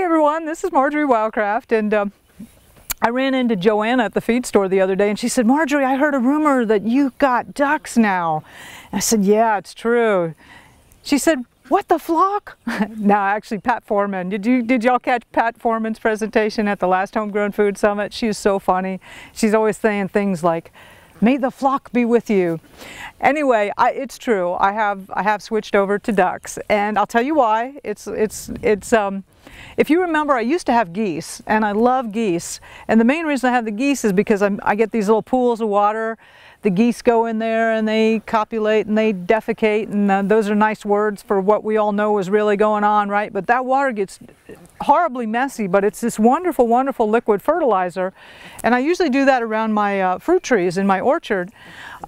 Hey everyone, this is Marjory WIldcraft, and I ran into Joanna at the feed store the other day and she said, Marjory, I heard a rumor that you got ducks now. And I said, yeah, it's true. She said, what, the flock? No, actually Pat Foreman. Did y'all catch Pat Foreman's presentation at the last Homegrown Food Summit? She is so funny. She's always saying things like, may the flock be with you. Anyway, it's true. I have switched over to ducks, and I'll tell you why. If you remember, I used to have geese, and I love geese. And the main reason I have the geese is because I get these little pools of water. The geese go in there and they copulate and they defecate, and those are nice words for what we all know is really going on, right? But that water gets horribly messy, but it's this wonderful, wonderful liquid fertilizer. And I usually do that around my fruit trees in my orchard.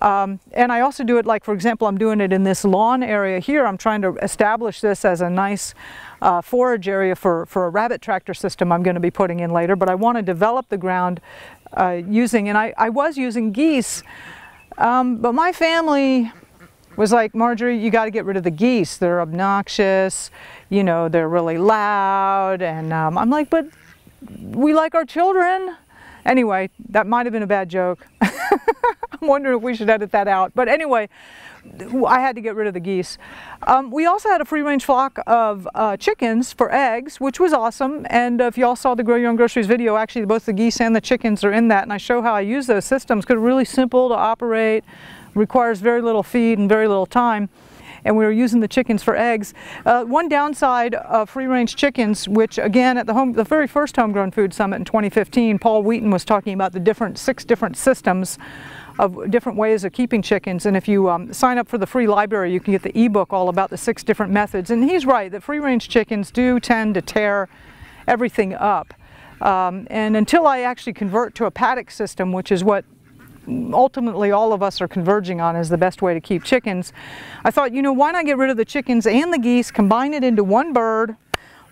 And I also do it, like, for example, I'm doing it in this lawn area here. I'm trying to establish this as a nice forage area for a rabbit tractor system I'm going to be putting in later. But I want to develop the ground and I was using geese. But my family was like, Marjory, you got to get rid of the geese. They're obnoxious, you know, they're really loud. And I'm like, but we like our children. Anyway, that might have been a bad joke. I'm wondering if we should edit that out. But anyway, I had to get rid of the geese. We also had a free-range flock of chickens for eggs, which was awesome. And if y'all saw the Grow Your Own Groceries video, actually both the geese and the chickens are in that. And I show how I use those systems because they're really simple to operate, requires very little feed and very little time. And we were using the chickens for eggs. One downside of free-range chickens, which again at the very first Homegrown Food Summit in 2015, Paul Wheaton was talking about the 6 different systems of different ways of keeping chickens. And if you sign up for the free library, you can get the ebook all about the 6 different methods. And he's right, that free-range chickens do tend to tear everything up. And until I actually convert to a paddock system, which is what ultimately all of us are converging on as the best way to keep chickens, I thought, you know, why not get rid of the chickens and the geese, combine it into one bird,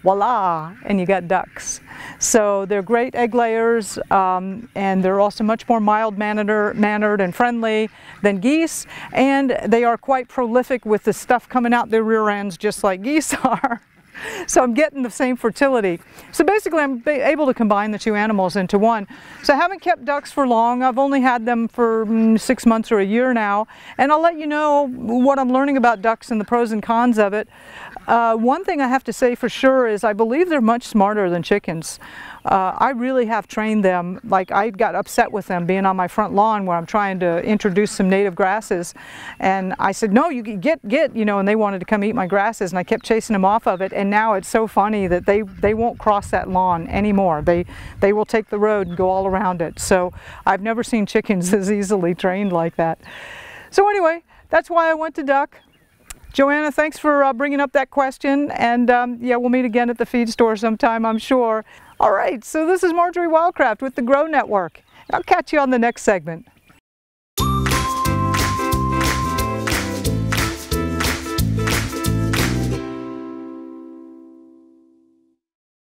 voila, and you got ducks. So they're great egg layers, and they're also much more mild-mannered and friendly than geese, and they are quite prolific with the stuff coming out their rear ends just like geese are. So I'm getting the same fertility. So basically I'm able to combine the 2 animals into one. So I haven't kept ducks for long. I've only had them for 6 months or a year now. And I'll let you know what I'm learning about ducks and the pros and cons of it. One thing I have to say for sure is I believe they're much smarter than chickens. I really have trained them. Like, I got upset with them being on my front lawn where I'm trying to introduce some native grasses, and I said, no, you get, you know, and they wanted to come eat my grasses, and I kept chasing them off of it. And now it's so funny that they won't cross that lawn anymore. They will take the road and go all around it. So I've never seen chickens as easily trained like that. So anyway, that's why I went to duck. Joanna, thanks for bringing up that question, and yeah, we'll meet again at the feed store sometime, I'm sure. All right, so this is Marjory WIldcraft with the Grow Network. I'll catch you on the next segment.